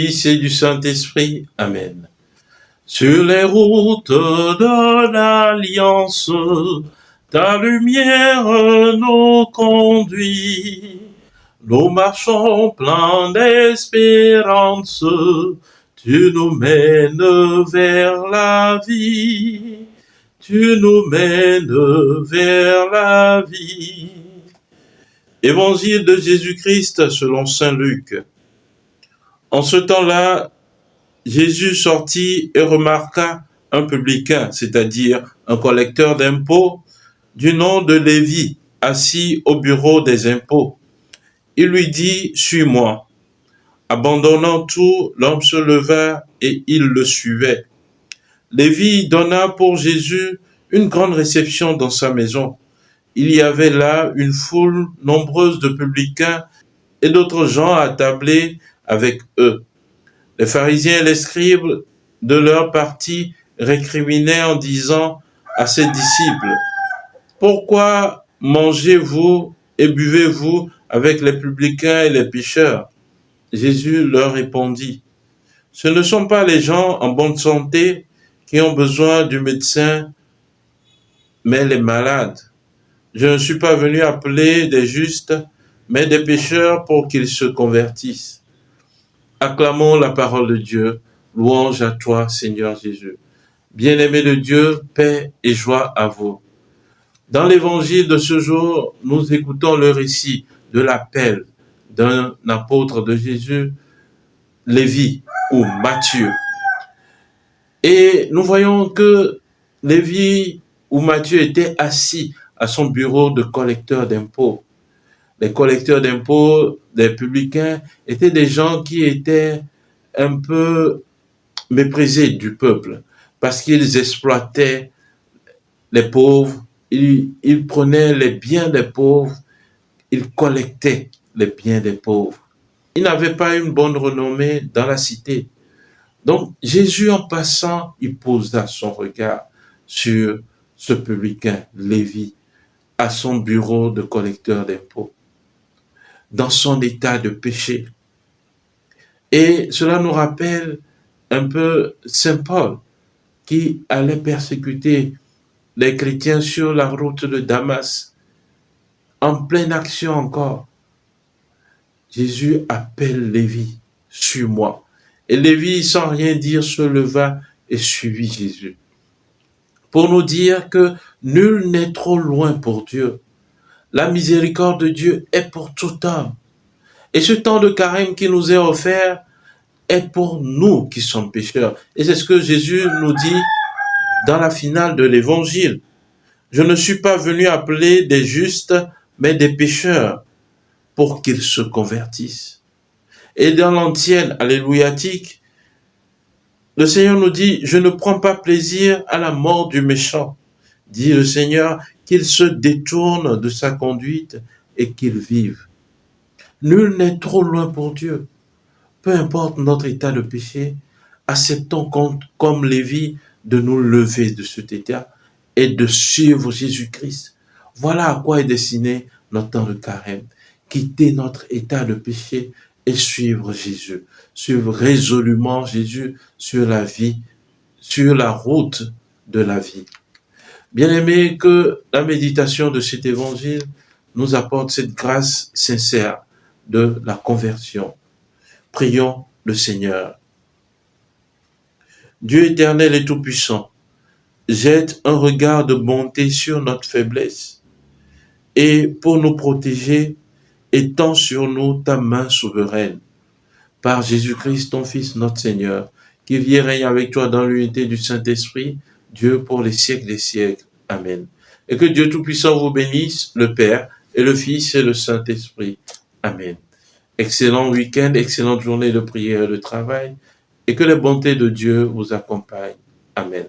Fils et du Saint-Esprit. Amen. Sur les routes de l'Alliance, ta lumière nous conduit. Nous marchons pleins d'espérance, tu nous mènes vers la vie. Tu nous mènes vers la vie. Évangile de Jésus-Christ selon saint Luc. En ce temps-là, Jésus sortit et remarqua un publicain, c'est-à-dire un collecteur d'impôts, du nom de Lévi, assis au bureau des impôts. Il lui dit, « Suis-moi ». Abandonnant tout, l'homme se leva et il le suivait. Lévi donna pour Jésus une grande réception dans sa maison. Il y avait là une foule nombreuse de publicains et d'autres gens attablés avec eux. Les pharisiens et les scribes de leur parti récriminaient en disant à ses disciples, « Pourquoi mangez-vous et buvez-vous avec les publicains et les pécheurs ?» Jésus leur répondit, « Ce ne sont pas les gens en bonne santé qui ont besoin du médecin, mais les malades. Je ne suis pas venu appeler des justes, mais des pécheurs pour qu'ils se convertissent. » Acclamons la parole de Dieu. Louange à toi, Seigneur Jésus. Bien-aimés de Dieu, paix et joie à vous. Dans l'évangile de ce jour, nous écoutons le récit de l'appel d'un apôtre de Jésus, Lévi ou Matthieu. Et nous voyons que Lévi ou Matthieu était assis à son bureau de collecteur d'impôts. Les collecteurs d'impôts, les publicains, étaient des gens qui étaient un peu méprisés du peuple parce qu'ils exploitaient les pauvres, ils prenaient les biens des pauvres, ils collectaient les biens des pauvres. Ils n'avaient pas une bonne renommée dans la cité. Donc Jésus, en passant, il posa son regard sur ce publicain, Lévi, à son bureau de collecteur d'impôts, dans son état de péché. Et cela nous rappelle un peu Saint Paul, qui allait persécuter les chrétiens sur la route de Damas, en pleine action encore. Jésus appelle Lévi, « Suis-moi ». Et Lévi, sans rien dire, se leva et suivit Jésus. Pour nous dire que nul n'est trop loin pour Dieu. La miséricorde de Dieu est pour tout homme. Et ce temps de carême qui nous est offert est pour nous qui sommes pécheurs. Et c'est ce que Jésus nous dit dans la finale de l'évangile. « Je ne suis pas venu appeler des justes, mais des pécheurs, pour qu'ils se convertissent. » Et dans l'antienne alléluiatique, le Seigneur nous dit, « Je ne prends pas plaisir à la mort du méchant. » Dit le Seigneur, qu'il se détourne de sa conduite et qu'il vive. Nul n'est trop loin pour Dieu. Peu importe notre état de péché, acceptons comme Lévi de nous lever de cet état et de suivre Jésus-Christ. Voilà à quoi est destiné notre temps de carême. Quitter notre état de péché et suivre Jésus. Suivre résolument Jésus sur la vie, sur la route de la vie. Bien-aimés, que la méditation de cet évangile nous apporte cette grâce sincère de la conversion. Prions le Seigneur. Dieu éternel et tout-puissant, jette un regard de bonté sur notre faiblesse et pour nous protéger, étends sur nous ta main souveraine. Par Jésus-Christ, ton Fils, notre Seigneur, qui vit et règne avec toi dans l'unité du Saint-Esprit, Dieu pour les siècles des siècles. Amen. Et que Dieu Tout-Puissant vous bénisse, le Père et le Fils et le Saint-Esprit. Amen. Excellent week-end, excellente journée de prière et de travail, et que les bontés de Dieu vous accompagnent. Amen.